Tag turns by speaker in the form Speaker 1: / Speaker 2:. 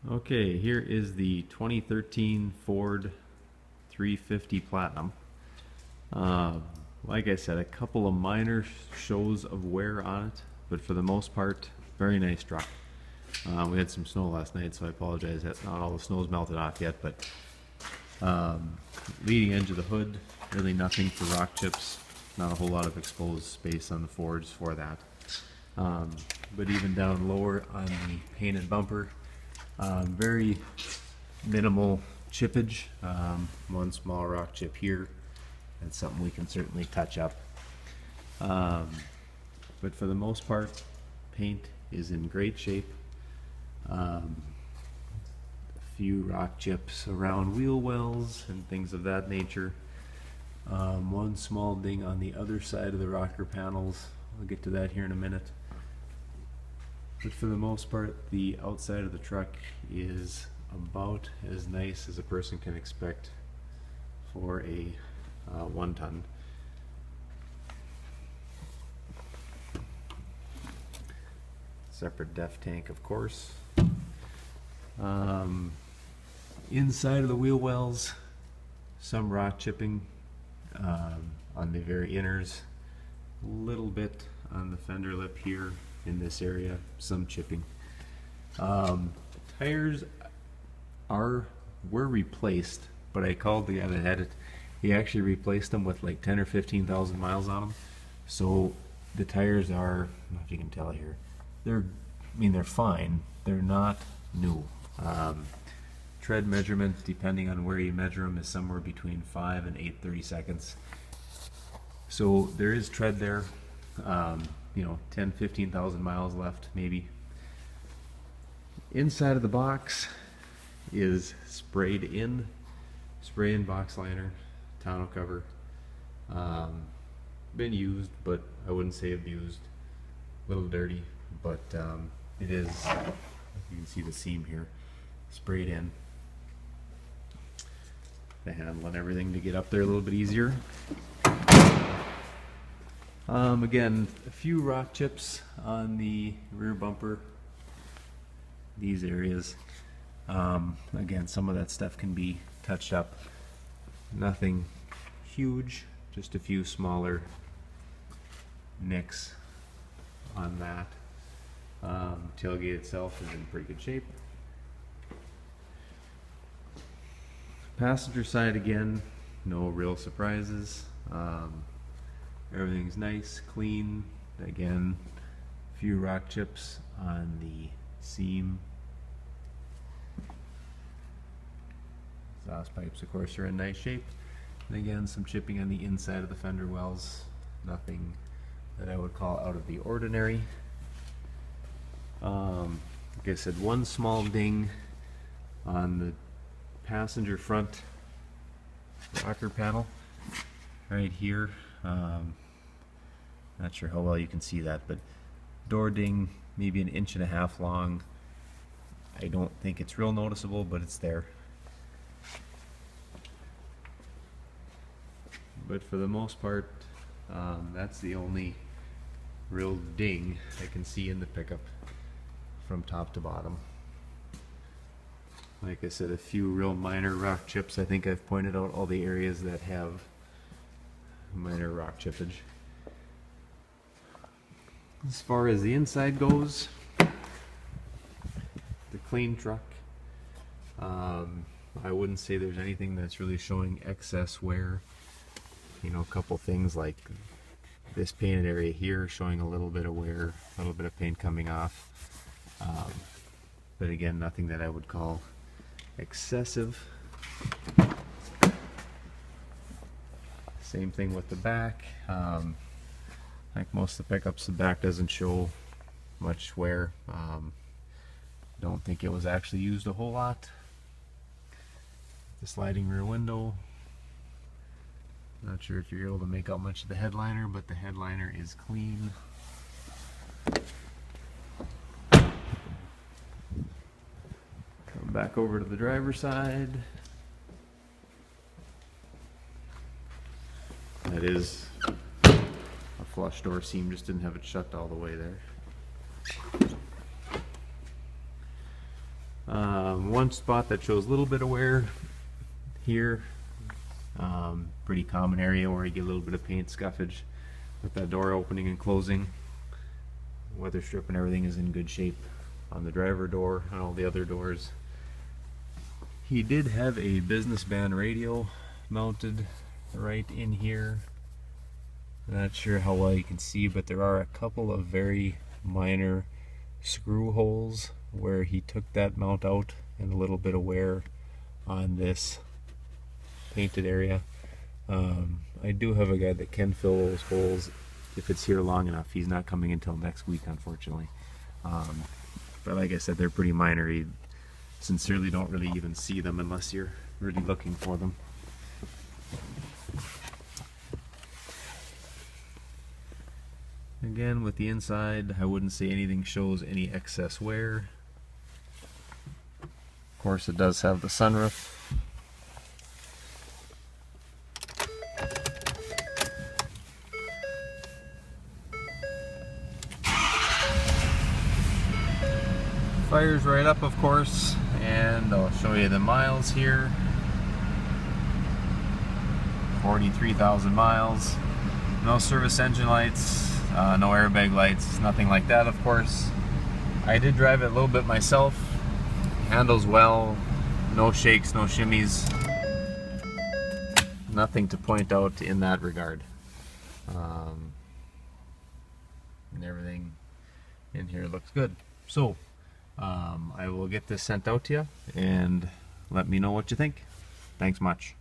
Speaker 1: Okay, here is the 2013 Ford 350 Platinum. Like I said, a couple of minor shows of wear on it, but for the most part, very nice truck. We had some snow last night, so I apologize that not all the snow's melted off yet, but leading edge of the hood, really nothing for rock chips. Not a whole lot of exposed space on the forge for that. But even down lower on the painted bumper, very minimal chippage. One small rock chip here. That's something we can certainly touch up. But for the most part, paint is in great shape. A few rock chips around wheel wells and things of that nature. One small ding on the other side of the rocker panels. I'll get to that here in a minute. But for the most part, the outside of the truck is about as nice as a person can expect for a 1-ton. Separate def tank, of course. Inside of the wheel wells, some rock chipping on the very inners, a little bit on the fender lip here in this area, some chipping. Tires were replaced, but I called the guy that had it. He actually replaced them with like 10 or 15,000 miles on them. So the tires are, I don't know if you can tell here, they're fine. They're not new. Tread measurement, depending on where you measure them, is somewhere between 5 and 8/32. So there is tread there. 10, 15,000 miles left, maybe. Inside of the box is spray-in box liner, tonneau cover. Been used, but I wouldn't say abused. A little dirty, but it is, you can see the seam here, sprayed in. The handle and everything to get up there a little bit easier. Again, a few rock chips on the rear bumper, these areas. Again, some of that stuff can be touched up. Nothing huge, just a few smaller nicks on that. Tailgate itself is in pretty good shape. Passenger side, again, no real surprises. Everything's nice, clean. Again, a few rock chips on the seam. Exhaust pipes, of course, are in nice shape. And again, some chipping on the inside of the fender wells. Nothing that I would call out of the ordinary. Like I said, one small ding on the passenger front rocker panel right here. Not sure how well you can see that, but door ding maybe 1.5 inches long. I don't think it's real noticeable, but it's there. But for the most part, that's the only real ding I can see in the pickup from top to bottom. Like I said, a few real minor rock chips. I think I've pointed out all the areas that have minor rock chippage. As far as the inside goes, the clean truck. I wouldn't say there's anything that's really showing excess wear. A couple things like this painted area here showing a little bit of wear, a little bit of paint coming off. But again, nothing that I would call excessive. Same thing with the back. Like most of the pickups, the back doesn't show much wear. Don't think it was actually used a whole lot. The sliding rear window. Not sure if you're able to make out much of the headliner, but the headliner is clean. Come back over to the driver's side. That is a flush door seam, just didn't have it shut all the way there. One spot that shows a little bit of wear here, pretty common area where you get a little bit of paint scuffage with that door opening and closing. Weather strip and everything is in good shape on the driver door and all the other doors. He did have a business band radio mounted right in here. Not sure how well you can see, but there are a couple of very minor screw holes where he took that mount out, and a little bit of wear on this painted area. I do have a guy that can fill those holes if it's here long enough. He's not coming until next week, unfortunately. But like I said, they're pretty minor. You sincerely don't really even see them unless you're really looking for them. Again, with the inside, I wouldn't say anything shows any excess wear. Of course, it does have the sunroof. Fires right up, of course, and I'll show you the miles here. 43,000 miles. No service engine lights, no airbag lights, nothing like that, of course. I did drive it a little bit myself. Handles well, no shakes, no shimmies. Nothing to point out in that regard. And everything in here looks good. So, I will get this sent out to you and let me know what you think. Thanks much.